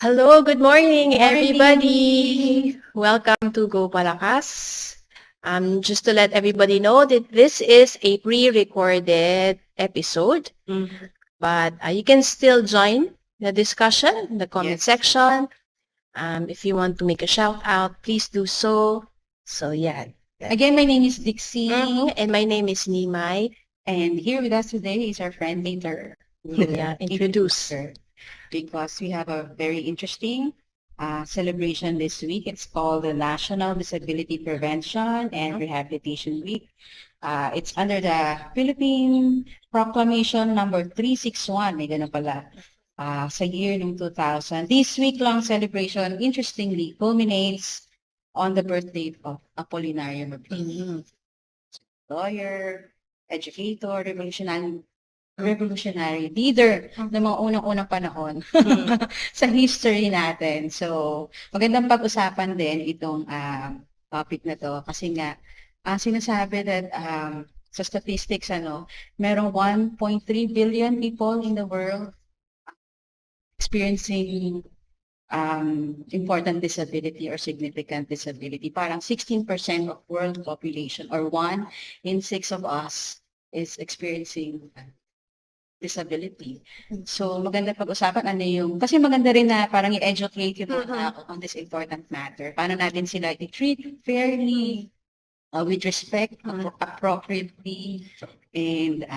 Hello, good morning, Morning. everybody. Welcome to Go Palakas. Just to let everybody know that this is a pre-recorded episode, but you can still join the discussion in the comment Yes. section. If you want to make a shout out, please do so. So yeah. Again, my name is Dixie, And my name is Nimai. and here with us today is our friend Peter. Yeah, introduce. her because we have a very interesting celebration this week. It's called the National Disability Prevention and Rehabilitation Week. It's under the Philippine Proclamation number 361. May ganun pala. Sa year ng 2000. This week-long celebration, interestingly, culminates on the birthday of Apollinario Mabini. Lawyer, educator, revolutionary leader ng mga unang-unang panahon sa history natin. So, magandang pag-usapan din itong topic na to kasi nga, sinasabi that sa statistics, merong 1.3 billion people in the world experiencing important disability or significant disability. Parang 16% of world population or 1 in 6 of us is experiencing disability. So, maganda pag-usapan kasi maganda rin na parang i-educate yung mga tao on this important matter. Paano natin sila i-treat fairly, with respect, appropriately, and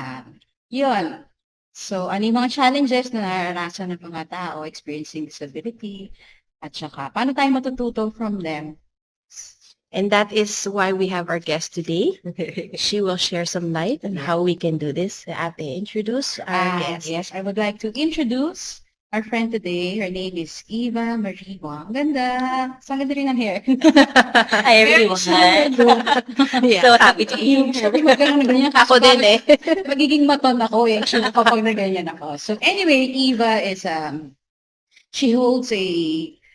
yun. So, ano yung mga challenges na naranasan ng mga tao experiencing disability, at saka paano tayo matututo from them? And that is why we have our guest today. She will share some light on how we can do this. Ate, introduce our guest. Yes, I would like to introduce our friend today. Her name is Eva Marie Wang. Ganda. Sa ganda rin ang hair. Hi everyone. Yeah. So happy to be here. Sabi mo ganun na ganyan. Ako din eh. Magiging maton ako kapag na ganyan ako. So anyway, Eva is, she holds a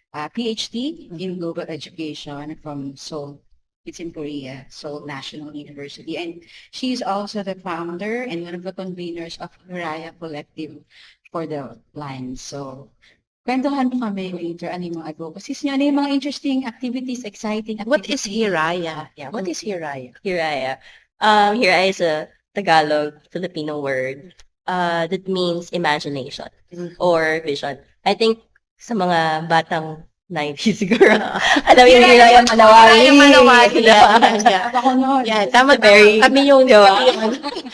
PhD in global education from Seoul. It's in Korea, Seoul National University. And she's also the founder and one of the conveners of Hiraya Collective for the Blind. So, kwentuhan mo kami later ano yung mga advocacies niyo, ano yung mga interesting activities, exciting activities. What is Hiraya? Yeah, what is Hiraya? Hiraya. Hiraya is a Tagalog Filipino word that means imagination or vision. I think sa mga batang 90s siguro. Alam yung Hiraya Manawari. Hiraya Manawari. Yeah. Ako noon. Yeah, tama. Very- Kami yung,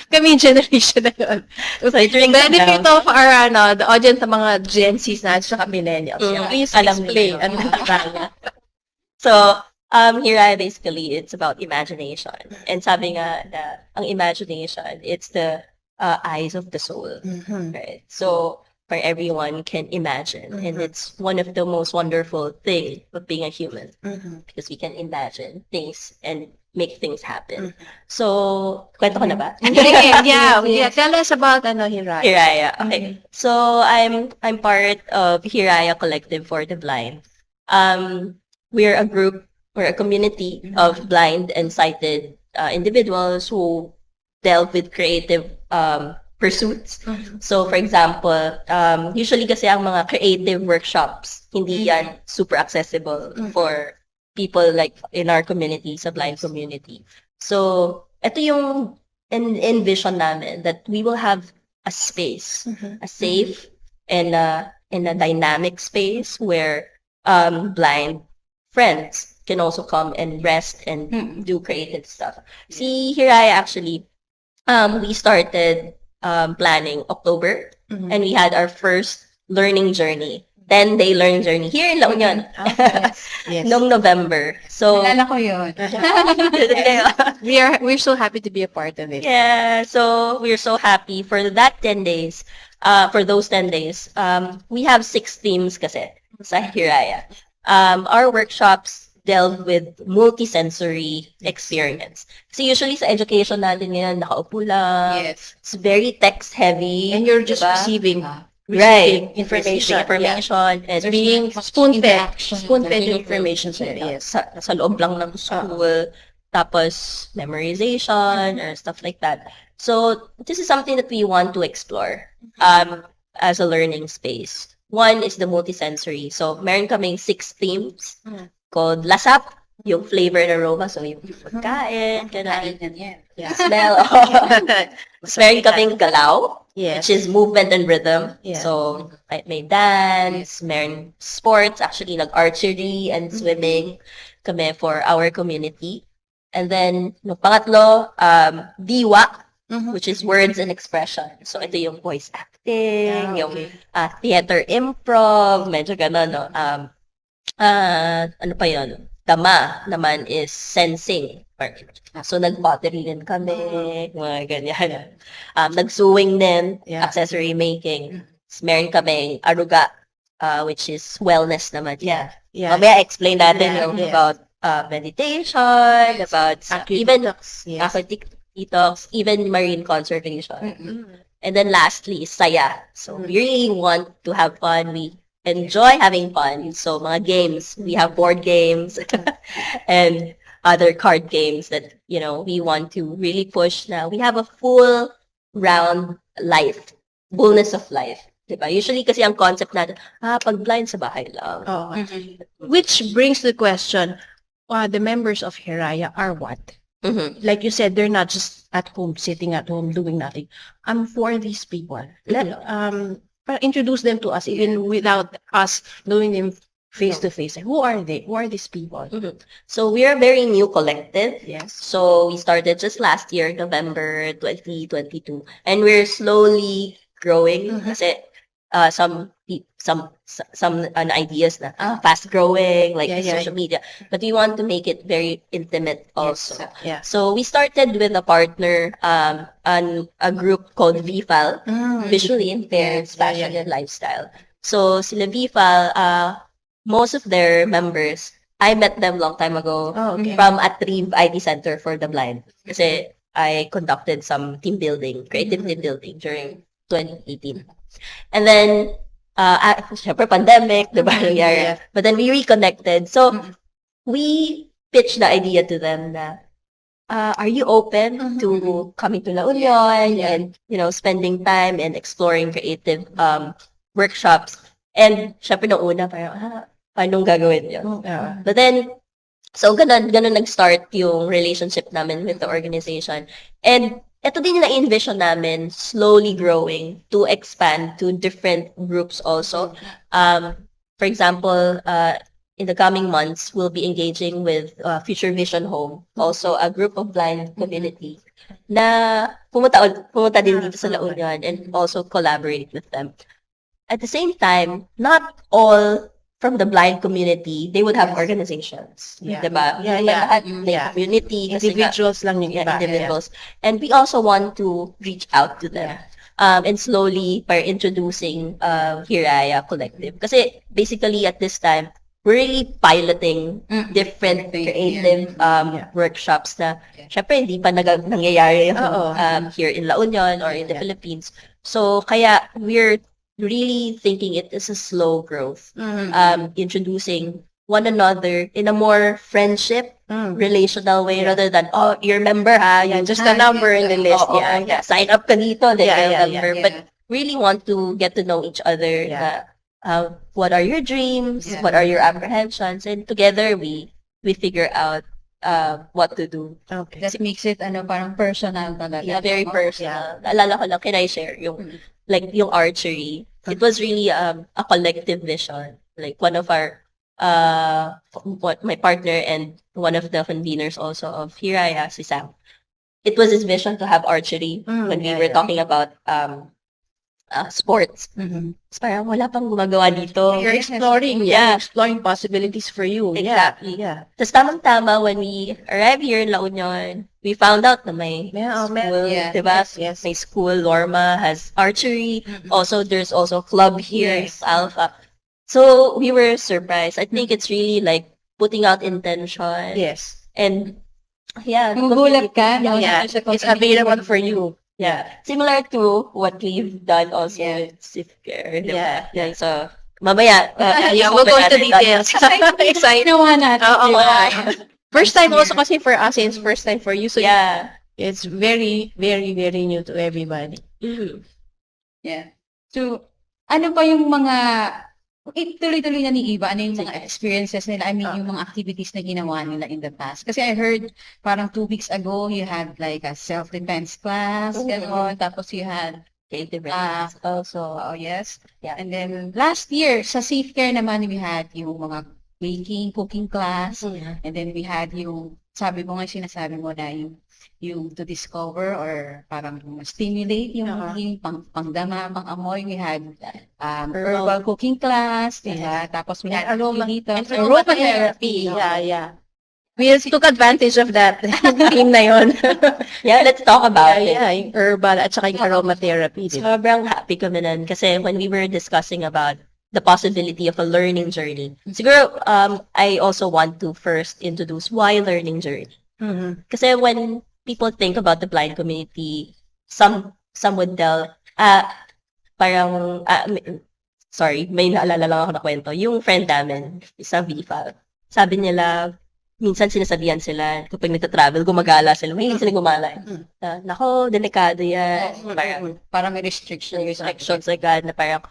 kami yung generation na yun. So during Benefit of our, the audience sa mga Gen Zs na at saka millennials. Yeah, please alam explain. nila. Ano yung Hiraya? So, Hiraya basically it's about imagination. And sabi nga na ang imagination, it's the eyes of the soul. Right? So, for everyone can imagine. And it's one of the most wonderful things of being a human. Because we can imagine things and make things happen. So, kwento ko na ba? Yeah. Tell us about Hiraya. Hiraya. Okay. So, I'm part of Hiraya Collective for the Blind. We're a group or a community of blind and sighted individuals who delve with creative pursuits. So, for example, usually kasi ang mga creative workshops, hindi yan super accessible for people like in our community, sa blind community. So, ito yung envision namin that we will have a space, a safe and a dynamic space where blind friends can also come and rest and do creative stuff. Si Hiraya actually, we started planning October, and we had our first learning journey. 10-day learning journey here in La Union. Yes. Noong November. So, Nalala ko yun. We're so happy to be a part of it. yeah, so we're so happy for that 10 days. For those 10 days, we have 6 themes kasi sa Hiraya. Our workshops delve with multi-sensory experience. Kasi usually sa education natin ngayon, nakaupo lang. Yes. It's very text-heavy. And you're just diba? receiving Right. information. Information. And Being spoon-fed Taking information. Yes. Sa loob lang ng school. Tapos memorization or stuff like that. So this is something that we want to explore as a learning space. One is the multisensory. So, meron kaming 6 themes Mm. called Lasap, yung flavor and aroma. So, yung pagkain, ganun. Kainan yan. Yeah. Smell. Mas meron kaming Galaw, Yes. which is movement and rhythm. Yeah. So, may dance, meron sports, actually, archery and swimming kami for our community. And then, no, pangatlo, Diwa, Mhm. which is words and expression. So, ito yung voice acting, Yeah, yung okay. theater improv, medyo gano'n, no? Ano pa yun? Dama naman is sensing. So, nag-pottery din kami, mga ganyan. Nag-sewing din, Yeah. accessory making. Meron kaming aruga, which is wellness naman. Yeah. Yeah. Mamaya explain natin Yeah, yung yes. about meditation, about even Yes. aquatic detox, even marine conservation. Mm. And then lastly, is saya. So Mm. we really want to have fun. We enjoy having fun. So mga games, we have board games and other card games that, we want to really push na we have a full round life, fullness of life. Diba? Usually kasi ang concept natin, pag blind sa bahay lang. Oh. Mhm. Which brings the question, the members of Hiraya are what? Mhm. Like you said, they're not just at home, sitting at home, doing nothing. For these people. Introduce them to us, even without us knowing them face to face. Who are they? Who are these people? Mhm. So we are a very new collective. Yes. So we started just last year, November 2022, and we're slowly growing Mhm. kasi some ideas na fast growing like Yeah, yeah. social media, but we want to make it very intimate also. Yeah. So we started with a partner, a group called VFAL, visually impaired Yeah, fashion yeah. and lifestyle. So sila VFAL, most of their members, I met them long time ago Oh, okay. from Atrieve IT Center for the Blind. Kasi I conducted some team building, creative team building during 2018. And then, syempre pandemic, diba, nangyari. Yeah. But then we reconnected. So, Mhm. we pitched the idea to them na, are you open to coming to La Union Yeah. and, spending time and exploring creative workshops? And syempre nung una, parang, paano gagawin yun? Yeah. But then, so ganun nag-start yung relationship namin with the organization. And ito din yung na-envision namin, slowly growing to expand to different groups also. For example, in the coming months, we'll be engaging with Future Vision Home, also a group of blind community na pumunta din dito sa La Union and also collaborate with them. At the same time, not all from the blind community, they would have organizations. Yeah. Diba? Yeah, Hindi yeah. lahat may Yeah. community. Kasi Individuals lang yung yeah, iba. individuals. And we also want to reach out to them. And slowly, by introducing Hiraya Collective. Kasi basically at this time, we're really piloting different creative workshops na syempre hindi pa nangyayari Oo. here in La Union or in the Yeah. Philippines. So kaya we're really thinking it is a slow growth. Introducing one another in a more friendship, relational way rather than, you remember Yeah, just a number in the list. Oo, Yeah. sign up ka dito, then Yeah, you'll yeah, remember. yeah. But really want to get to know each other. Yeah. What are your dreams? Yeah. What are your apprehensions? And together we figure out what to do. Okay. That makes it parang personal talaga. Yeah, very no? personal. Naalala ko lang, can I share yung yung archery? It was really a collective vision. Like one of our my partner and one of the conveners also of Hiraya, si Sam. It was his vision to have archery when we were talking about sports. It's parang wala pang gumagawa dito. You're exploring, Yeah. exploring possibilities for you. Exactly. Yeah. Tapos tamang-tama when we arrived here in La Union, we found out na may Yeah, school, yeah. diba? Yes. May school, Lorma has archery. Also, there's also club here, Yes. Alpha. So, we were surprised. I think it's really like putting out intention. Yes. And, yeah. Magugulat ka, no? Yeah. Sa It's community. available for you. Yeah. Similar to what we've done also Yeah. with Sifcare. Yeah. Yeah. So, mamaya. Yeah, we'll go into details. Excited. Ginawa natin. Oo, diba? First time also kasi for us, it's first time for you. So Yeah. it's very, very, very new to everybody. Mhm. Yeah. So, ano pa yung mga, tuloy-tuloy na ni Iva, ano yung mga experiences nila, I mean, yung mga activities na ginawa nila in the past. Kasi I heard, parang 2 weeks ago, you had like a self-defense class, gano'n, tapos you had, Creative Ah, writings also. oh yes, Yeah. and then last year, sa Safe Care naman, we had yung mga baking, cooking class, and then we had yung, sabi mo nga, sinasabi mo na yung to discover or parang stimulate yung yung pangdama, pang-amoy. We had herbal cooking class, diba? Tapos we had activities, aromatherapy. Yeah. We took advantage of that team na yun. Yeah, let's talk about it. Yeah, yung herbal at saka yung aromatherapy. Diba? Sobrang happy kami nun kasi when we were discussing about the possibility of a learning journey, siguro I also want to first introduce why learning journey. Mhm. Kasi when people think about the blind community, some would tell, parang, sorry, may naalala lang ako na kwento. Yung friend namin, isang VFAL, sabi nila, minsan sinasabihan sila, kapag nagta-travel, gumagala sila. Hindi sila gumala. Nako, delikado yan. Parang may restrictions. Restrictions agad na parang,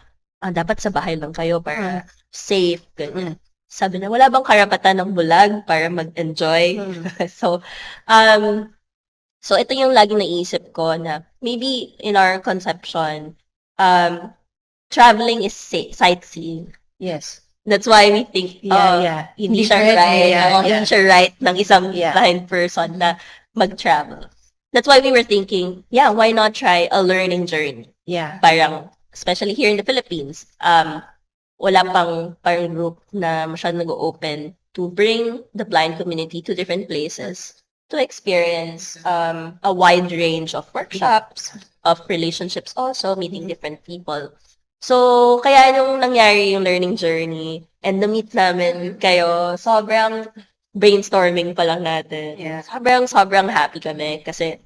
dapat sa bahay lang kayo para safe. Ganyan. Sabi na, wala bang karapatan ng bulag para mag-enjoy? So, ito yung laging naisip ko na maybe in our conception, traveling is sightseeing. Yes. That's why we think, Yeah. hindi siya Different, right. yeah. Hindi siya right ng isang Yeah. blind person na mag-travel. That's why we were thinking, yeah, why not try a learning journey? Yeah. Parang, especially here in the Philippines, wala pang parang group na masyadong nag-open to bring the blind community to different places to experience a wide range of workshops, of relationships also, meeting different people. So, kaya nung nangyari yung learning journey and na-meet namin kayo, sobrang brainstorming pa lang natin. Yeah. Sobrang happy kami kasi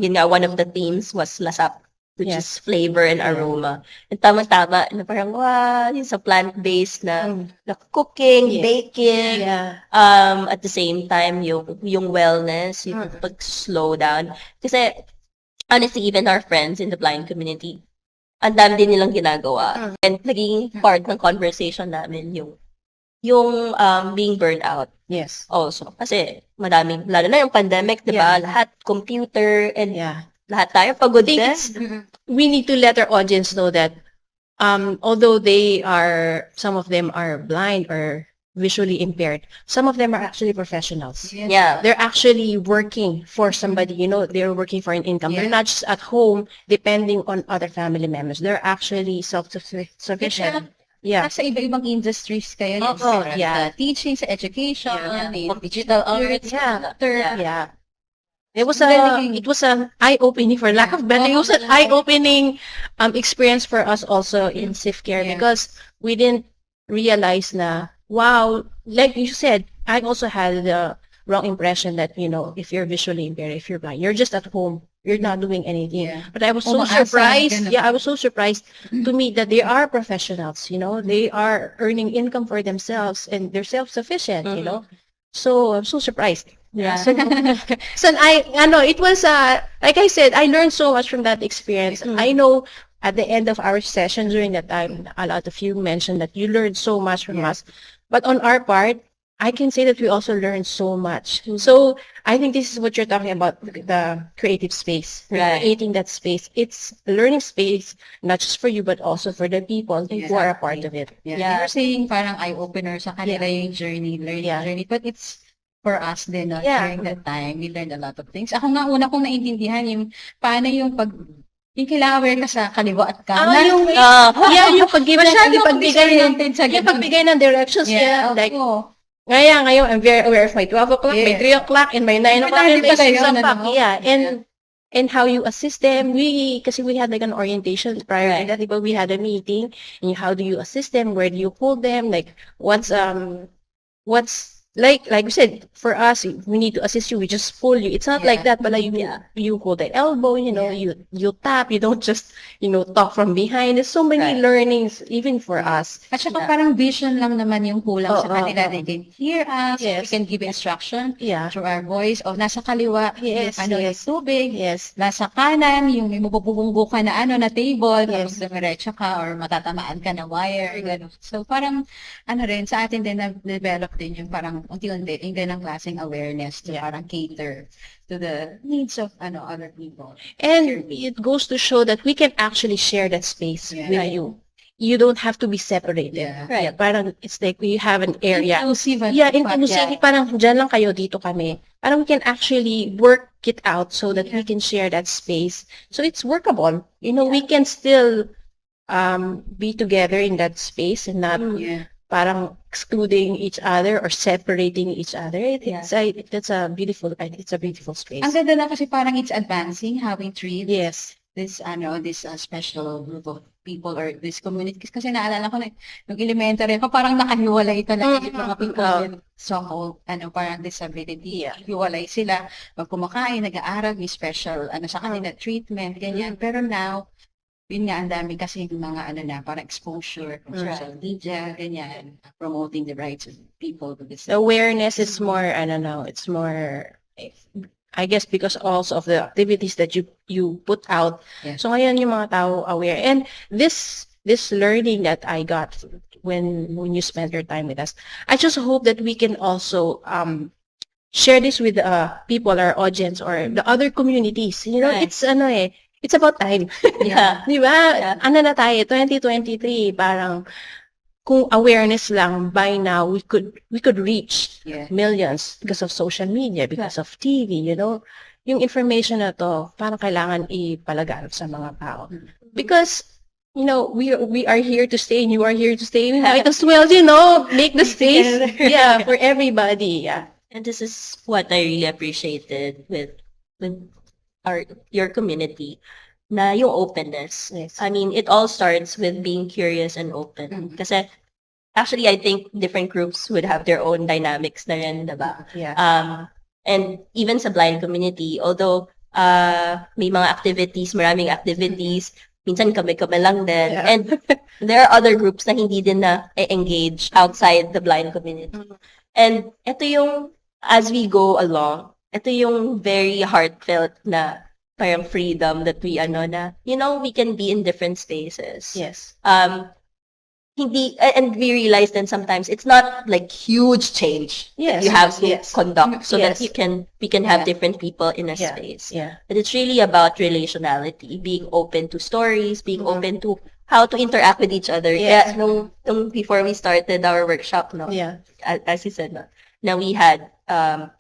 yun nga, one of the themes was lasap, which is flavor and aroma. And tama-tama, na parang, wow, yung sa plant-based na cooking, baking, Yeah. at the same time, yung wellness, yung pag-slow down. Kasi, honestly, even our friends in the blind community, ang dami din nilang ginagawa. And naging part ng conversation namin yung being burned out Yes. also. Kasi madaming, lalo na yung pandemic, di ba? Yeah. Lahat computer and Yeah. lahat tayo pagod think din. We need to let our audience know that although some of them are blind or visually impaired, some of them are actually professionals. Yeah. They're actually working for somebody, they're working for an income. They're not just at home depending on other family members. They're actually self-sufficient. Yeah. Nasa iba-ibang industries kayo. Oo, Sa yeah. teaching, sa education, Yeah. in digital arts, Yeah. doctor. Yeah. It was an eye-opening, for lack of better, it was an eye-opening experience for us also in Safe Care because we didn't realize na, wow, like you said, I also had the wrong impression that, if you're visually impaired, if you're blind, you're just at home, you're not doing anything. Yeah. But I was so Umaasa, surprised. ganun. Yeah, I was so surprised to meet that they are professionals, they are earning income for themselves and they're self-sufficient, So I'm so surprised. Yeah. So it was, like I said, I learned so much from that experience. I know at the end of our session during that time, a lot of you mentioned that you learned so much from us. But on our part, I can say that we also learned so much. So I think this is what you're talking about, the creative space, Right. creating that space. It's a learning space, not just for you, but also for the people who are a part of it. Yeah. Yeah. You're saying parang eye-opener sa kanila yung learning journey. But it's for us din, no? Yeah. During that time, we learned a lot of things. Ako nga, una kong naintindihan yung paano yung kailangan aware ka sa kaliwa at kanan. Yung pagbigay sa yung pagbigay ng directions. Yeah, Like, oo. ngayon, I'm very aware of my 12 o'clock, my Yes. 3 o'clock, and my 9 o'clock, and my Importante 6 pala yun, o'clock. ano? Yeah, and how you assist them. Kasi we had like an orientation prior to that, but we had a meeting, and how do you assist them? Where do you hold them? Like, what's like we said, for us, if we need to assist you, we just pull you. It's not like Yeah. that, but like you hold the elbow, you tap, you don't just, talk from behind. There's so many Right. learnings, even for Yeah. us. At saka Yeah. parang vision lang naman yung kulang sa Oo, kanila. oo. They can hear us, we Yes. can give instruction Yeah. through our voice. O, nasa kaliwa, Yes, ano, yung yes. tubig. Yes. Nasa kanan, yung may mabubunggo ka na ano, na table, Yes. tapos dumiretso ka or matatamaan ka na wire, gano'n. So, parang, ano rin, sa atin din, na-develop din yung parang unti-unti, yung ganang klaseng awareness to Yeah. parang cater to the needs of, other people. And it goes to show that we can actually share that space Yeah. with you. You don't have to be separated. Yeah. Right. Parang it's like we have an area. Inclusive. Yeah, inclusive. Parang dyan lang kayo, dito kami. Parang we can actually work it out so that we can share that space. So it's workable. We can still be together in that space and not Yeah. parang excluding each other or separating each other. It's a beautiful space. Ang ganda na kasi parang it's advancing how we treat Yes. this special group of people or this community. Kasi naalala ko na yung elementary ako, parang nakahiwalay talaga yung mga people with so-called, parang disability. Hiwalay sila. Pag kumakain, nag-aaral, may special, sa kanila, treatment, ganyan. Pero now, yun nga, ang dami kasi yung mga, parang exposure, social media, ganyan, promoting the rights of people with The disability. awareness is more, I don't know, it's more, I guess because also of the activities that you put out. Yeah. So ngayon yung mga tao aware. And this learning that I got when you spend your time with us, I just hope that we can also share this with people, our audience, or the other communities. Right. It's about time. Yeah. Di ba? Yeah. Ano na tayo, 2023, parang kung awareness lang, by now, we could reach Yeah. millions because of social media, because of TV, Yung information na to, parang kailangan ipalaganap sa mga tao. Because, we are here to stay and you are here to stay. We might as well, make the space, for everybody, And this is what I really appreciated with your community, na yung openness. Yes. I mean, it all starts with being curious and open. Mhm. Kasi actually, I think different groups would have their own dynamics na rin, diba? Yeah. And even sa blind community, although may mga activities, maraming activities, minsan kami-kami lang din. Yeah. And there are other groups na hindi din na engage outside the blind community. And ito yung, as we go along, ito yung very heartfelt na parang freedom that we we can be in different spaces. Yes. And we realize then sometimes it's not like huge change Yes. you have to Yes. conduct so that Yes. we can have Yeah. different people in a Yeah. space. Yeah. But it's really about relationality, being open to stories, being Mhm. open to how to interact with each other. Yes. Yeah, nung before we started our workshop, no, Yeah. as you said, no, now we had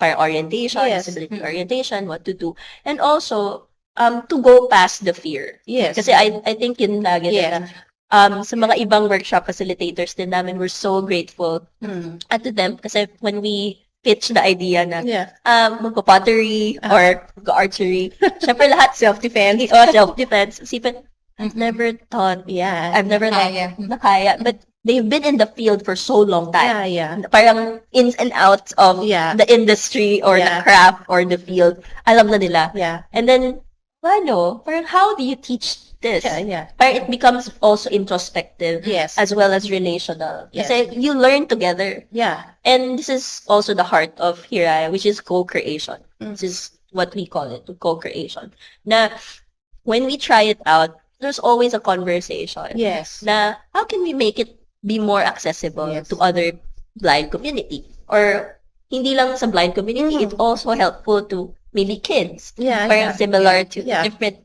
para orientation, Yes. disability Mhm. orientation, what to do, and also to go past the fear. Yes. Kasi I think yun lagi Yeah. na, sa mga ibang workshop facilitators din namin, we're so grateful to them kasi when we pitch the idea na Yeah. magpo-pottery or mag-archery, syempre lahat Self-defense. self-defense. Isipin, I've never thought, Yeah. I've never Kaya. na kaya, but they've been in the field for so long time. Yeah. Parang ins and outs of Yeah. the industry or the Yeah. craft or the field. Alam na nila. Yeah. And then, parang how do you teach this? Yeah. Parang it becomes also introspective Yes. as well as relational. Yes. Kasi you learn together. Yeah. And this is also the heart of Hiraya, which is co-creation. Mm. This is what we call it, co-creation. Na when we try it out, there's always a conversation. Yes. Na how can we make it be more accessible Yes. to other blind community? Or hindi lang sa blind community, Mhm. it's also helpful to maybe kids. Yeah. Parang similar to Yeah. different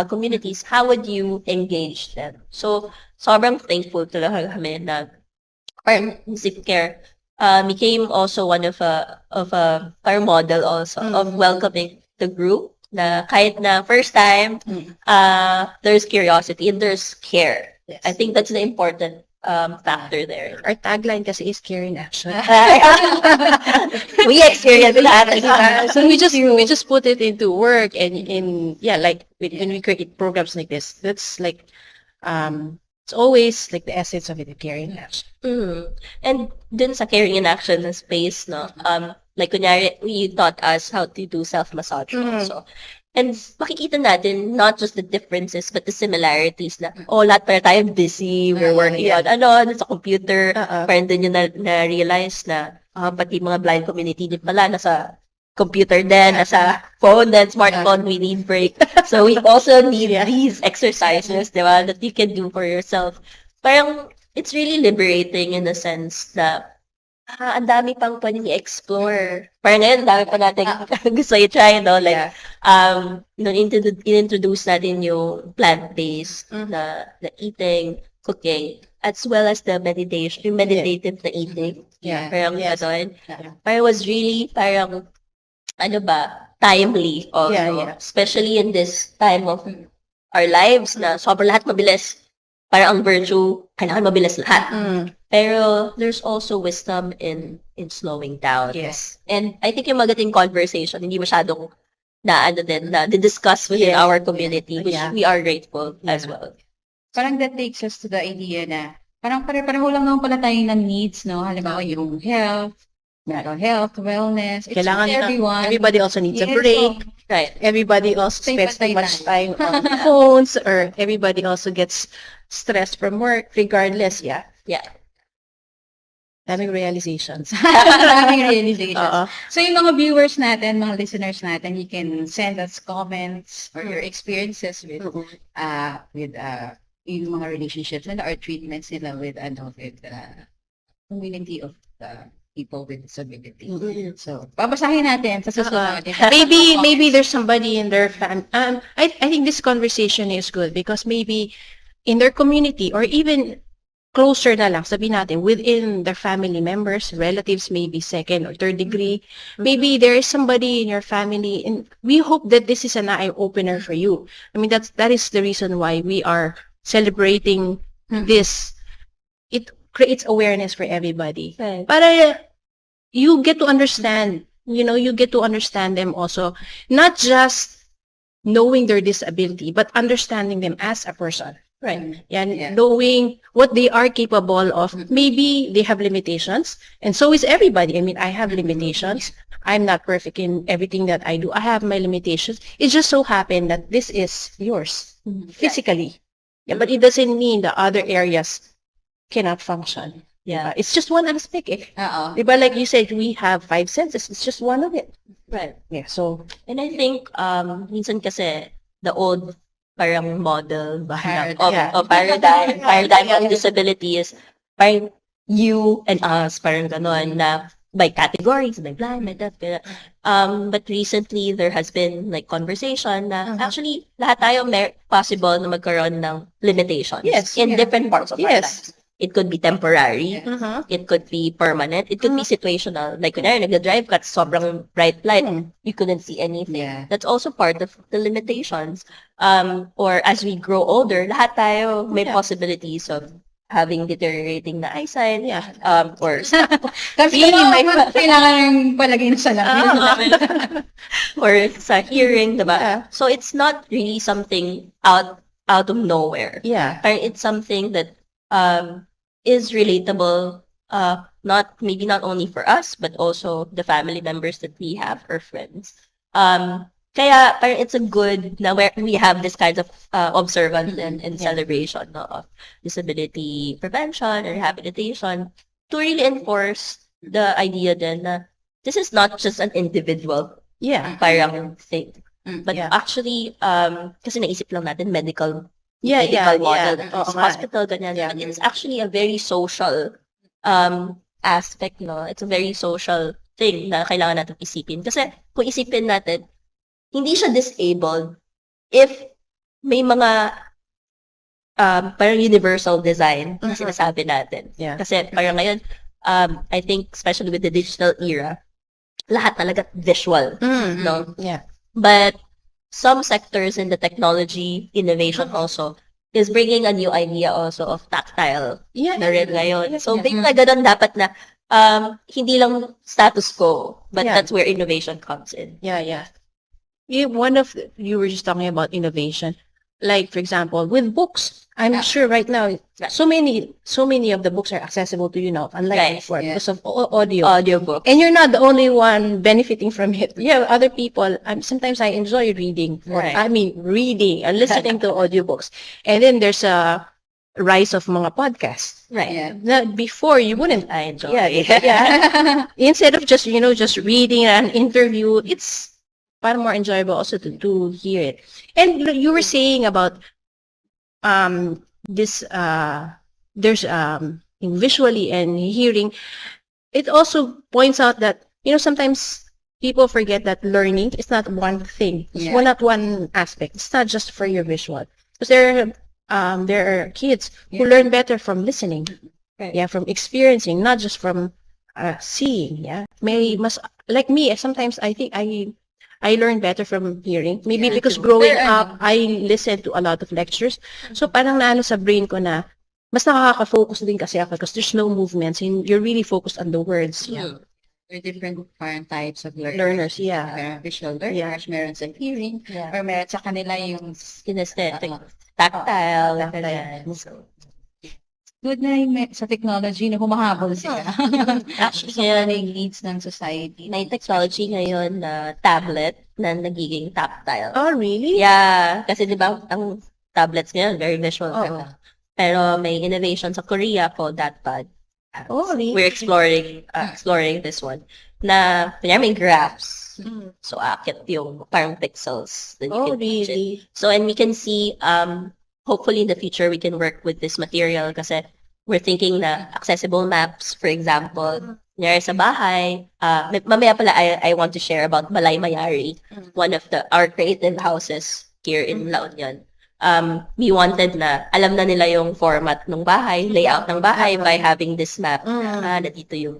communities. How would you engage them? So, sobrang thankful talaga kami na parang Zip Care became also one of our model also of welcoming the group na kahit na first time, there's curiosity and there's care. Yes. I think that's the important factor there. Our tagline kasi is care in action. We experienced that. So we just put it into work and like when we create programs like this, that's like It's always like the essence of it, the caring action. And dun sa caring in action na space, no? Like, kunyari, you taught us how to do self-massage also. And makikita natin not just the differences, but the similarities na, lahat pala tayo busy, we're working on, sa computer. Parang dun yung na-realize na, pati mga blind community din pala, nasa computer din, nasa phone din, smartphone, we need break. So we also need these exercises, di ba, that you can do for yourself. Parang, it's really liberating in the sense na, ang dami pang pwedeng i-explore. Parang ngayon, ang dami pa natin gusto i-try, no? Like, in-introduce natin yung plant-based na eating, cooking, as well as the meditation, yung meditative na eating. Parang gano'n. Parang was really, parang, timely also. Especially in this time of our lives na sobrang lahat mabilis. Parang ang virtue, kailangan mabilis lahat. Pero there's also wisdom in slowing down. Yes. And I think yung magating conversation, hindi masyadong na discuss within our community, which we are grateful as well. Parang that takes us to the idea na parang pare-pareho lang naman pala tayo ng needs, no? Halimbawa yung health, mental health, wellness. It's Kailangan for everyone. everybody also needs a break. Right. Everybody also Same spends too patay much tayo. time on phones, or everybody also gets stressed from work, regardless. Yeah. Daming realizations. Maraming realizations. Oo. So yung mga viewers natin, mga listeners natin, you can send us comments or your experiences with yung mga relationships nila or treatments nila with community of people with disability. So babasahin natin sa susunod. maybe there's somebody in their I think this conversation is good because maybe in their community or even closer na lang, sabihin natin, within their family members, relatives, maybe second or third degree, maybe there is somebody in your family, and we hope that this is an eye-opener for you. I mean, that is the reason why we are celebrating this. It creates awareness for everybody. Right. Para you get to understand, you get to understand them also, not just knowing their disability, but understanding them as a person. Right. Knowing what they are capable of. Maybe they have limitations, and so is everybody. I mean, I have limitations. I'm not perfect in everything that I do. I have my limitations. It just so happened that this is yours physically. But it doesn't mean the other areas cannot function. It's just one aspect. Diba, like you said, we have 5 senses. It's just one of it. Right. Yeah. So, and I think minsan kasi the old parang model of paradigm of disability is parang you and us, parang ganon na by categories, by blind, by deaf. But recently there has been like conversation na actually lahat tayo possible na magkaroon ng limitations in different parts of our lives. It could be temporary. It could be permanent. It could be situational. Like, kunyari, nag-drive ka at sobrang bright light, you couldn't see anything. That's also part of the limitations. Or as we grow older, lahat tayo may possibilities of having deteriorating na eyesight. Or Kasi kailangan ng palagay na sa labi. or sa hearing, diba? So it's not really something out of nowhere. It's something that is relatable, maybe not only for us, but also the family members that we have or friends. Kaya parang it's a good na where we have this kind of observance and celebration of disability prevention or rehabilitation to really enforce the idea then na this is not just an individual parang thing. But actually, kasi naisip lang natin medical model, hospital, ganyan. But it's actually a very social aspect, no? It's a very social thing na kailangan natin isipin. Kasi kung isipin natin, hindi siya disabled if may mga parang universal design na sinasabi natin. Kasi parang ngayon, I think especially with the digital era, lahat talaga visual, no? But some sectors in the technology innovation also is bringing a new idea also of tactile na rin ngayon. So, bigla ganun dapat na hindi lang status quo, but that's where innovation comes in. you were just talking about innovation. like for example, with books, I'm sure right now, so many of the books are accessible to you now, unlike Right, before, yeah. because of audio. Audiobook. And you're not the only one benefiting from it. Yeah, other people. Sometimes I enjoy reading, or Right. I mean, reading and listening to audiobooks. And then there's a rise of mga podcasts. Right. Yeah. Na before you wouldn't. I enjoy. Yeah, yeah. Instead of just just reading an interview, it's far more enjoyable also to hear it. And you were saying about this there's in visually and hearing. It also points out that sometimes people forget that learning is not one thing. It's Yeah. not one aspect. It's not just for your visual, because there are kids who learn better from listening. Right. Yeah, from experiencing, not just from seeing. Yeah, may mas like me. Sometimes I think I learn better from hearing. Maybe Yeah, because too. growing Pero up, I listened to a lot of lectures. So parang naano sa brain ko na mas nakaka-focus din kasi ako because there's no movements and you're really focused on the words. Yeah. There are different parang types of Learners, yeah. Meron visual learners, Yeah. meron sa hearing, Yeah. or meron sa kanila yung Kinesthetic. uh, Tactile. Tactile. ganyan. So, good na yung sa technology na humahabol sila. Actually, So, ngayon, many needs ng society. may technology ngayon na tablet na nagiging tactile. Oh, really? Yeah, kasi di ba ang tablets ngayon very visual. Oo. Pero may innovation sa Korea called DatPad. Oh, really? We're exploring this one. Na, kunyari may graphs. Mm. So, akit yung parang pixels. Then you Oh, can touch it. really? So, and we can see, hopefully in the future, we can work with this material kasi we're thinking na accessible maps, for example, kunyari sa bahay. Mamaya pala, I want to share about Balay Mayari, one of our creative houses here in La Union. We wanted na alam na nila yung format ng bahay, layout ng bahay by having this map. Na dito yung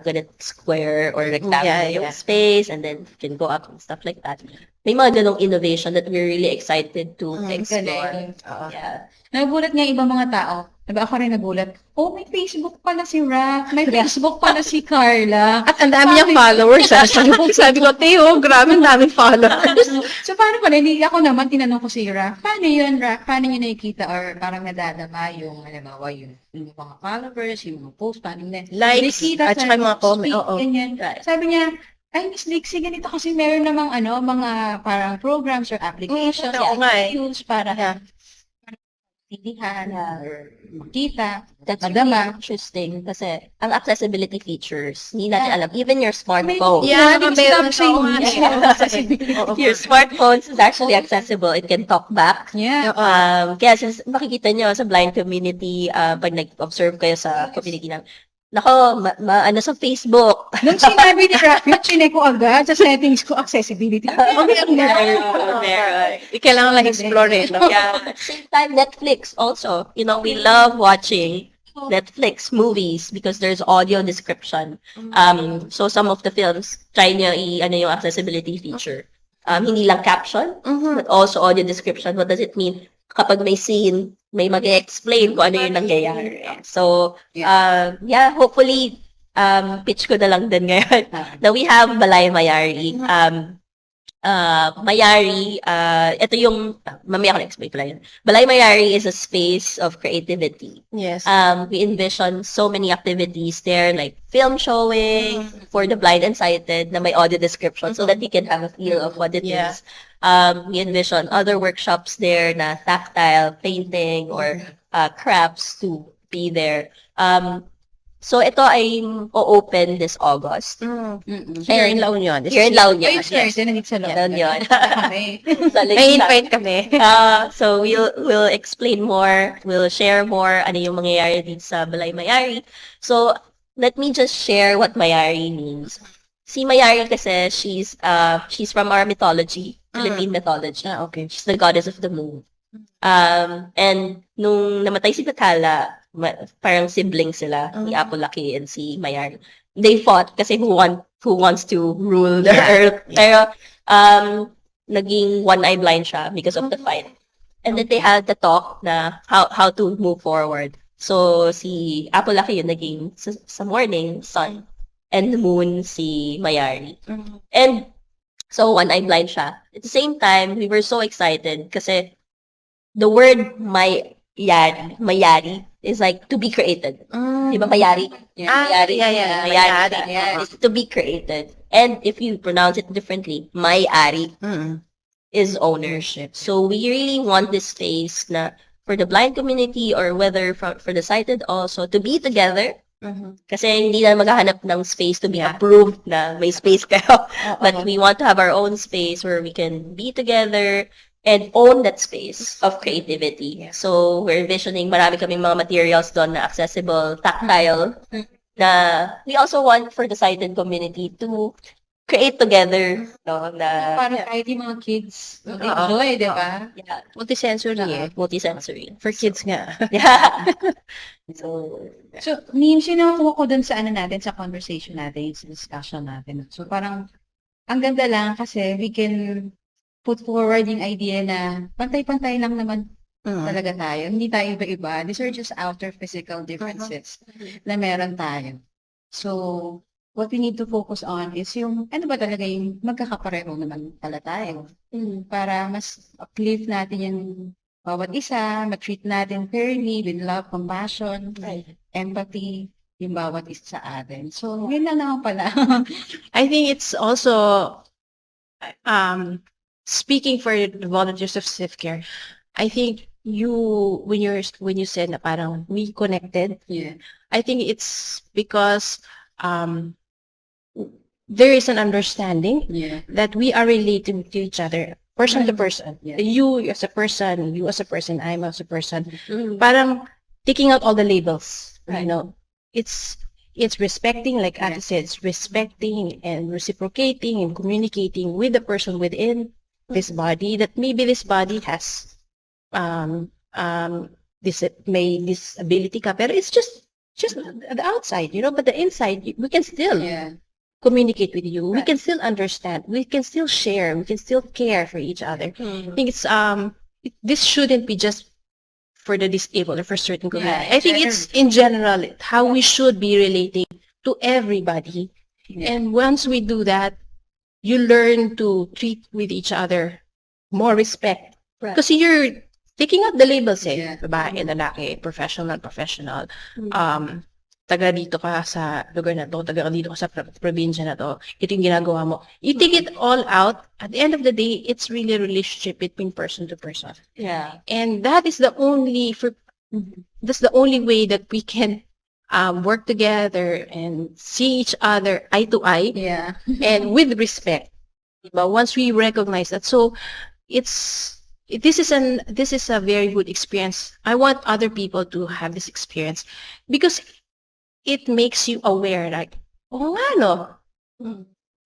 ganit square or rectangle Yeah, yung yeah. space, and then you can go up and stuff like that. May mga ganong innovation that we're really excited to explore. Galing. Yeah. Nagulat nga yung ibang mga tao. Diba ako rin nagulat. Oh, may Facebook pala si Rack. May Facebook pala si Carla. At ang dami niyang followers. Sabi ko, Teo, grabe, ang daming followers. So, paano pala? Hindi ako naman, tinanong ko si Rack. Paano yun, Rack? Paano nyo nakikita or parang nadadama yung, halimbawa, yung mga followers, yung mga posts, paano na? Likes, Nakikita at saka yung mga comment. speak, Oo. ganyan. Right. Sabi niya, ay, Miss Lixie, ganito kasi meron namang mga parang programs or applications Oo nga eh. use para Yeah. pilihan or makita. That's Madama. really interesting kasi ang accessibility features, hindi natin alam. Even your smartphone. Yeah, Hindi meron stop saying ako nga yes. eh. Accessibility. Your smartphone is actually accessible. It can talk back. Yeah. Kaya makikita nyo sa blind community, pag nag-observe kayo sa community ng, nako, ano sa Facebook. Nung sinabi ni Rafi, chinek ko agad sa settings ko, accessibility. Okay, ang Meron. Kailangan lang explore it. No? Yeah. At the same time, Netflix also. You know, we love watching Netflix movies because there's audio description. So some of the films, try nyo yung accessibility feature. Hindi lang caption, but also audio description. What does it mean? Kapag may scene, may mag-explain kung ano yung nangyayari. So, yeah, hopefully, pitch ko na lang din ngayon. Now, we have Balay Mayari. Mayari, ito yung, mamaya ko na-explain pala yun. Balay Mayari is a space of creativity. Yes. We envision so many activities there, like film showing for the blind and sighted na may audio description so that you can have a feel of what it Yeah. is. We envision other workshops there na tactile, painting, or crafts to be there. So ito ay o-open this August. Here in La Union. Here in La Union. Ay, sorry, nandito sa loob. La Union. Kami. Sa May Laguna. invite kami. So we'll explain more, we'll share more ano yung mangyayari dito sa Balay Mayari. So let me just share what Mayari means. Si Mayari kasi she's from our mythology, Philippine mythology. Okay. She's the goddess of the moon. And nung namatay si Bathala, parang sibling sila, ni Apolaki and si Mayari. They fought kasi who wants to rule the earth. Pero naging one-eye blind siya because of the fight. And then they had the talk na how to move forward. So si Apolaki yung naging sa morning sun, and the moon si Mayari. And so one-eye blind siya. At the same time, we were so excited kasi the word mayari is like to be created. Di ba mayari? Mayari. yeah. Mayari. Mayari. Yeah, is to be created. And if you pronounce it differently, may-ari is ownership. So we really want this space na for the blind community or whether for the sighted also to be together. Kasi hindi na maghahanap ng space to be Yeah. approved na may space kayo. But Oo. we want to have our own space where we can be together and own that space of creativity. Yeah. So we're envisioning marami kaming mga materials doon na accessible, tactile, na we also want for the sighted community to create together, no, na Para kahit yung mga kids Oo. enjoy, di ba? yeah, Multisensory eh. multisensory. For kids nga. Yeah. So, So, Nims, yung nakuha ko dun sa ano natin, sa conversation natin, sa discussion natin. So, parang, ang ganda lang kasi we can put forward yung idea na pantay-pantay lang naman talaga tayo. Hindi tayo iba-iba. These are just outer physical differences na meron tayo. So, what we need to focus on is yung, ano ba talaga yung magkakapareho naman pala tayo. Para mas uplift natin yung bawat isa, ma-treat natin fairly with love, compassion, empathy, yung bawat isa sa atin. So, yun lang naman pala. I think it's also speaking for the volunteers of self-care. I think when you said na parang we connected, Yeah. I think it's because there is an understanding Yeah. that we are relating to each other, person to Right. person. Yeah. You as a person, I'm as a person. Parang taking out all the labels, Right. you know. It's respecting, like Ate said, it's respecting and reciprocating and communicating with the person within this body, that maybe this body has this disability ka, pero it's just the outside, you know, but the inside we can still Yeah. communicate with you. We Right. can still understand. We can still share. We can still care for each other. I think it's this shouldn't be just for the disabled or for certain community. Yeah, I think it's in general how we should be relating to everybody. Yeah. And once we do that, you learn to treat with each other more respect. Right. Because you're taking out the labels eh. Yeah. Babae, lalaki, professional, taga dito ka sa lugar na to, taga dito ka sa probinsya na to, ito yung ginagawa mo. You take it all out, at the end of the day, it's really a relationship between person to person. yeah. And that is the only, that's the only way that we can work together and see each other eye to eye Yeah. and with respect. But once we recognize that, so this is a very good experience. I want other people to have this experience because it makes you aware, like, oh nga no.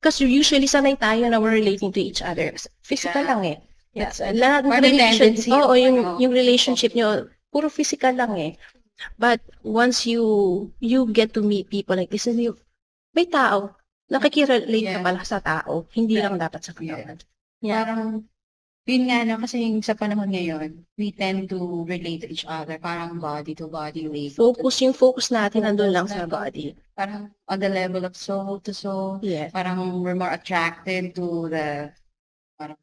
Because usually sanay tayo na we're relating to each other. Physical Yeah. lang eh. Yeah. Lahat ng Parang relation, tendency. oo, Oo. yung relationship nyo, puro physical lang eh. But once you get to meet people like this, and may tao, nakikirelate ka Yeah. pala sa tao, hindi Right. lang dapat sa katawan. Yeah. Parang, yun nga, no, kasi yung sa panahon ngayon, we tend to relate to each other, parang body to body way. Yung focus natin nandun lang sa body. Parang on the level of soul to soul, Yeah. parang we're more attracted to parang,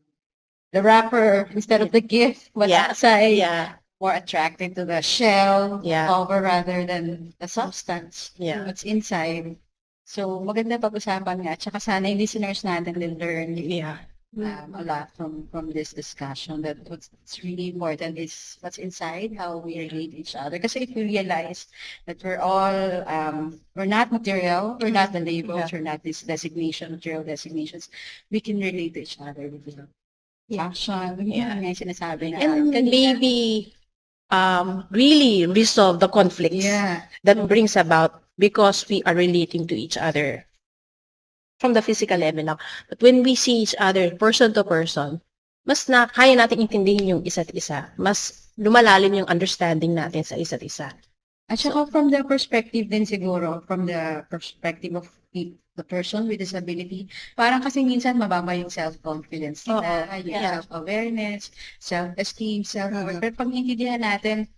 the wrapper instead of the gift, what's Yeah. outside. Yeah. More attracted to the shell, Yeah. cover rather than the substance, Yeah. what's inside. So, maganda pag-usapan nga. Tsaka sana yung listeners natin will learn Yeah. a lot from this discussion, that what's really important is what's inside, how we relate to each other. Kasi if we realize that we're all, we're not material, we're not the labels, we're not this material designations, we can relate to each other with action. Yeah. Yung sinasabi na. And kanina. maybe really resolve the conflicts Yeah. that brings about because we are relating to each other from the physical level lang. But when we see each other person to person, mas kaya natin intindihin yung isa't isa. Mas lumalalim yung understanding natin sa isa't isa. At saka from the perspective din siguro, from the perspective of the person with disability, parang kasi minsan mababa yung self-confidence nila, Oo, yung yeah. self-awareness, self-esteem, self-worth. Pero pag naiintindihan natin,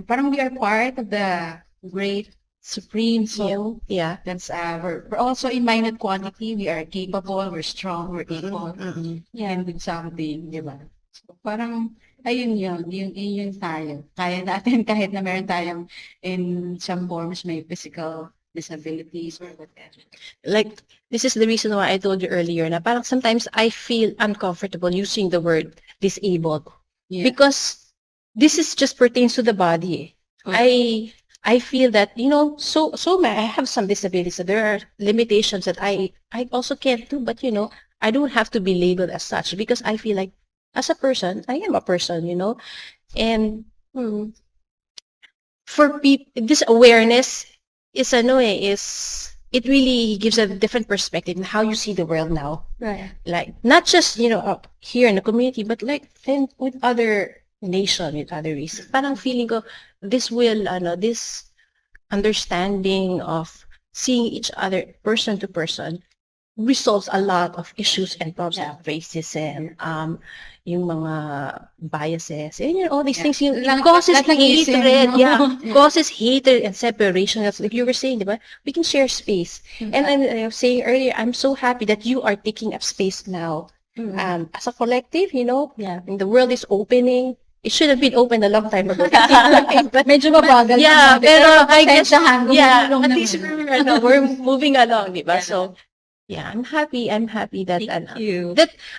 parang we are part of the great supreme soul. Yeah. That's we're also in minute quantity. We are capable, we're strong, we're equal, Mm-mm. and with something, di ba? So, parang Ayun yun tayo. Kaya natin kahit na meron tayong in some forms may physical disabilities or whatever. Like, this is the reason why I told you earlier na parang sometimes I feel uncomfortable using the word disabled. Yeah. Because this is just pertains to the body. I feel that, I have some disabilities. So there are limitations that I also can't do, but I don't have to be labeled as such because I feel like as a person, I am a person, and for people, this awareness is it really gives a different perspective in how you see the world now. Right. Like not just up here in the community, but like then with other nation, with other races. Parang feeling ko this understanding of seeing each other person to person resolves a lot of issues and problems like racism, yung mga biases, and all these things, it causes lahat ng isip, hatred, no? causes hatred and separation. That's like you were saying, diba? We can share space. And I was saying earlier, I'm so happy that you are taking up space now. As a collective, and the world is opening. It should have been opened a long time ago. But Medyo mabagal. yeah, pero I guess, pasensyahan, at gumulong least naman. we're moving along, diba? Yeah. So, yeah, I'm happy that, Thank you.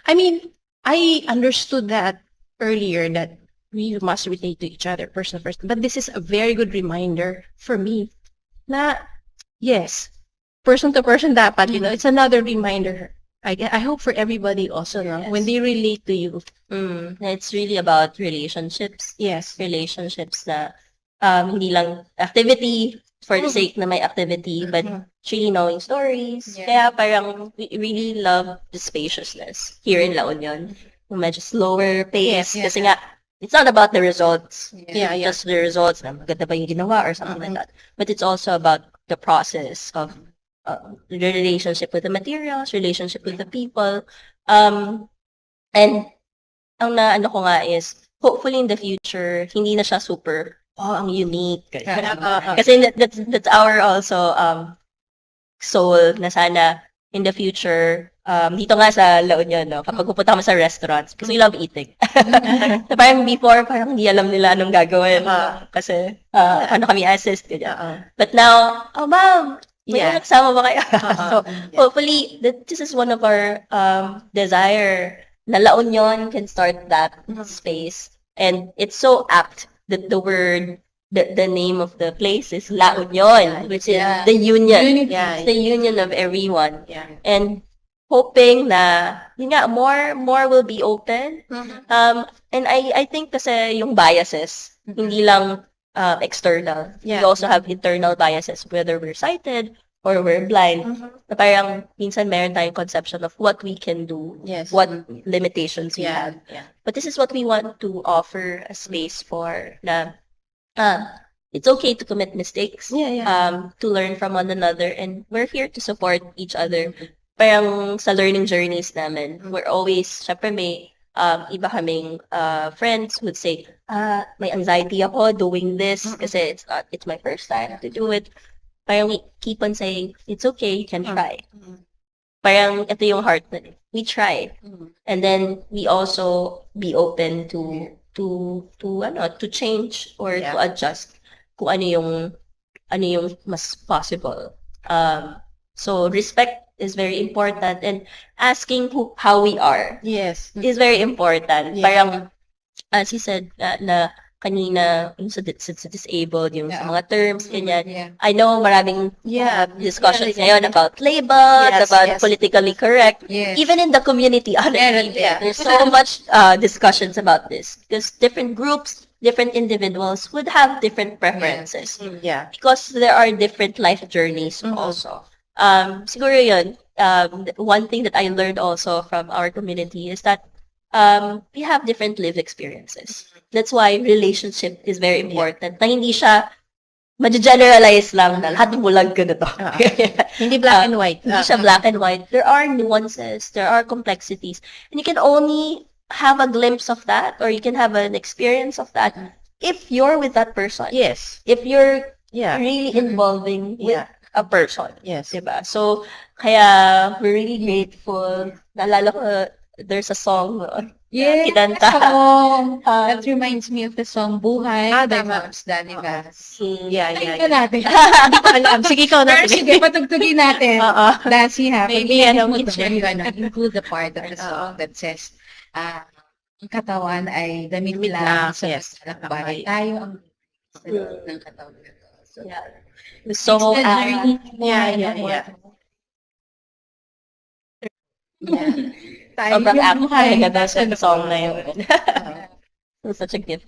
I mean, I understood that earlier that we must relate to each other person to person. But this is a very good reminder for me na, yes, person to person dapat, it's another reminder. I hope for everybody also, no? Yes. When they relate to you. It's really about relationships. Yes. Relationships na hindi lang activity for the sake na may activity, but really knowing stories. Yeah. Kaya parang we really love the spaciousness here in La Union. Yung medyo slower pace. Yeah. Kasi nga, it's not about the results. Yeah. Just the results na maganda ba yung ginawa or something like that. But it's also about the process of the relationship with the materials, relationship with the people. And ang naano ko nga is, hopefully in the future, hindi na siya super, ang unique. Kasi that's our also soul na sana in the future, dito nga sa La Union, no, kapag pupunta kami sa restaurants, because we love eating. So parang before, parang hindi alam nila anong gagawin. Kasi, ano kami assist, ganyan. But now, ma'am, may kasama ba kayo? So, hopefully, this is one of our desire na La Union can start that space. And it's so apt that the word, the name of the place is La Union, which is the union. It's the union of everyone. Yeah. And hoping na, yun nga, more will be open. And I think kasi yung biases, hindi lang external. Yeah. We also have internal biases, whether we're sighted or we're blind. Na parang minsan meron tayong conception of what we can do, Yes. what limitations we Yeah. have. But this is what we want to offer a space for na it's okay to commit mistakes, to learn from one another, and we're here to support each other. Parang sa learning journeys namin, we're always, syempre may iba kaming friends would say, may anxiety ako doing this kasi it's my first time to do it. Parang we keep on saying, it's okay, you can try. Parang ito yung heart na we try. And then we also be open to change or to adjust kung ano yung mas possible. So respect is very important, and asking how we are is very important. Parang as he said na kanina yung sa disabled, yung sa mga terms, ganyan. I know maraming discussions ngayon about labels, about politically correct. Even in the community, honestly, there's so much discussions about this. Because different groups, different individuals would have different preferences. Because there are different life journeys also. Siguro yun, one thing that I learned also from our community is that we have different lived experiences. That's why relationship is very important. Na hindi siya ma-generalize lang na lahat bulag ka na to. Hindi black and white. Hindi siya black and white. There are nuances, there are complexities, and you can only have a glimpse of that, or you can have an experience of that if you're with that person. Yes. If you're really involving with a person. Yes. Diba? So, kaya we're really grateful. Naalala ko, there's a song, Yes. Kinanta. Oo. That reminds me of the song Buhay by tama. Mams Danivas. Yeah, Ay, yeah, ito yeah. natin. Hindi ko alam. Sige, ikaw na. Pero sige, patugtugin natin. Oo. Dasi ha. Maybe, Pag ano, mo to, share. you, include the part of the Oo. song that says, ang katawan ay damit Damit lang lang, sa yes. lakbay. Tayo ang sa loob ng katawan na to. So, Yeah. it's So, the journey. yeah, yeah, yeah. Tayo sobrang yung active buhay talaga daw nasa sa song na loob. yun. It was such a gift.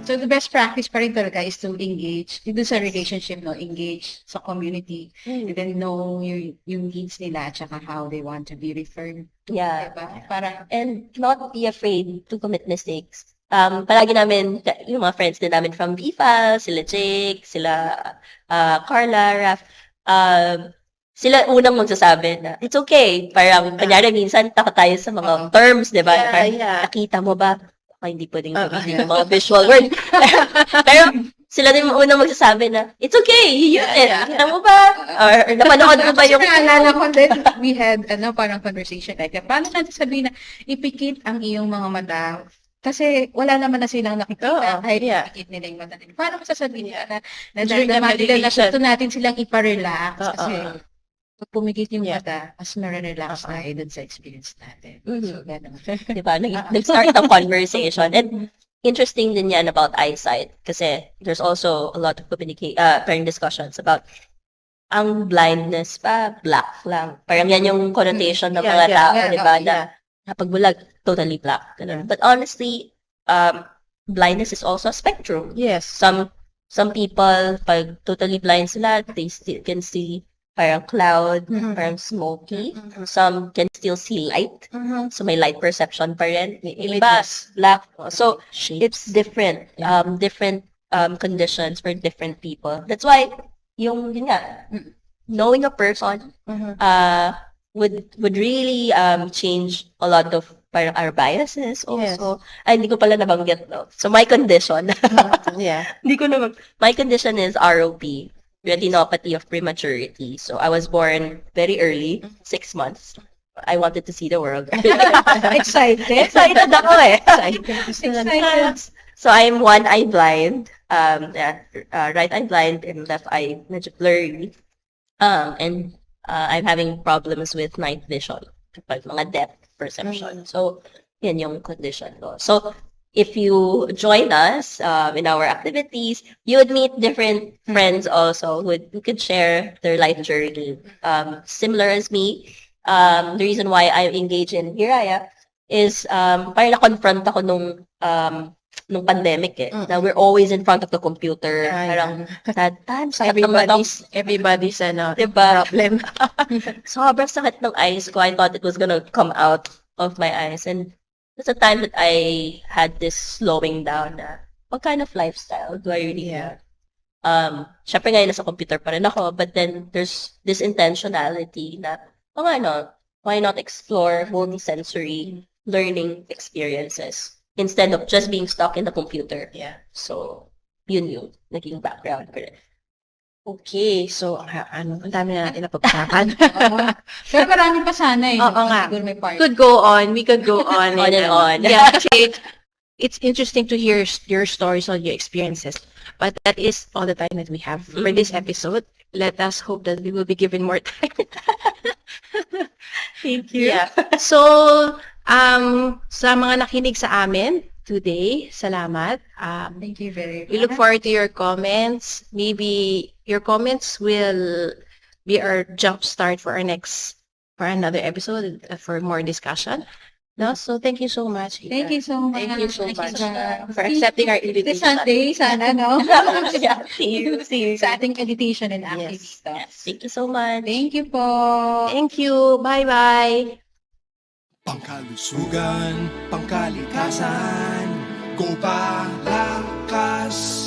So the best practice pa rin talaga is to engage dito sa relationship, no? Engage sa community and then know yung needs nila at saka how they want to be referred to. Yeah. Diba? Parang, And not be afraid to commit mistakes. Palagi namin, yung mga friends din namin from BIFA, sila Jake, sila Carla, Raf, sila unang magsasabi na, it's okay. Parang, kanyari, minsan takot tayo sa mga terms, di ba? Yeah, Parang, yeah. nakita mo ba? Baka hindi pwedeng gamitin ng mga visual word. Pero, sila din unang magsasabi na, it's okay, you use it. Yeah, yeah. Nakita mo ba? Or napanood mo ba kasi yung... naalala ko din, we had, parang conversation like that. Paano natin sabihin na ipikit ang iyong mga mata? Kasi wala naman na silang nakikita. Oo, Kahit yeah. ipikit nila yung mata nila. Paano masasabihin nila na During the nila na meditation. gusto natin silang iparelax? Oo. Kasi pag pumikit yung Yeah. mata, mas nare-relax Oo. tayo dun sa experience natin. Mhm. So, gano'n. Diba? Nag-start ang conversation. And interesting din yan about eyesight. Kasi there's also a lot of parang discussions about ang blindness pa, black lang. Parang yan yung connotation ng mga tao, yeah, diba? yeah. Na kapag bulag, totally black. Ganun. But honestly, blindness is also a spectrum. Yes. Some people, pag totally blind sila, they still can see parang cloud, Mhm. parang smoky. Some can still see light. So may light perception pa rin. Yung iba, Images. black. So it's Shapes. different. Yeah. Different conditions for different people. That's why yun nga, knowing a person would really change a lot of parang our biases also. Ay, hindi ko pala nabanggit, no? So my condition, Yeah. hindi ko naman, my condition is ROP, retinopathy of prematurity. So I was born very early, 6 months. I wanted to see the world. Excited. Excited ako eh. Excited. So I'm one eye blind, right eye blind and left eye medyo blurry. And I'm having problems with night vision, kapag mga depth perception. So yan yung condition ko. So if you join us in our activities, you would meet different friends also who could share their life journey. Similar as me, the reason why I engage in Hiraya is parang na-confront ako nung pandemic eh. Na we're always in front of the computer. Parang sakit ng mata. Everybody's Diba? problem. Sobrang sakit ng eyes ko. I thought it was gonna come out of my eyes. And there's a time that I had this slowing down na, what kind of lifestyle do I really want? Syempre ngayon nasa computer pa rin ako, but then there's this intentionality na, why not explore multi-sensory learning experiences instead of just being stuck in the computer. Yeah. So, yun yung naging background ko rin. Okay, so ang dami na natin napag-usapan. Pero marami pa sana eh. Oo nga. Siguro may part. We could go on. On and on. Yeah, kasi it's interesting to hear your stories or your experiences. But that is all the time that we have for this episode. Let us hope that we will be given more time. Thank you. Yeah. So, sa mga nakinig sa amin today, salamat. Thank you very much. We look forward to your comments. Maybe your comments will be our jump start for our next for another episode for more discussion. No, so thank you so much. Thank you so much. Thank you so much Ika. for accepting our This invitation. Sunday, sana, no? Yeah, see you. Sa ating meditation and Yes. activity. Yes, thank you so much. Thank you po. Thank you. Bye-bye. Pangkalusugan, pangkalikasan, go Palakas!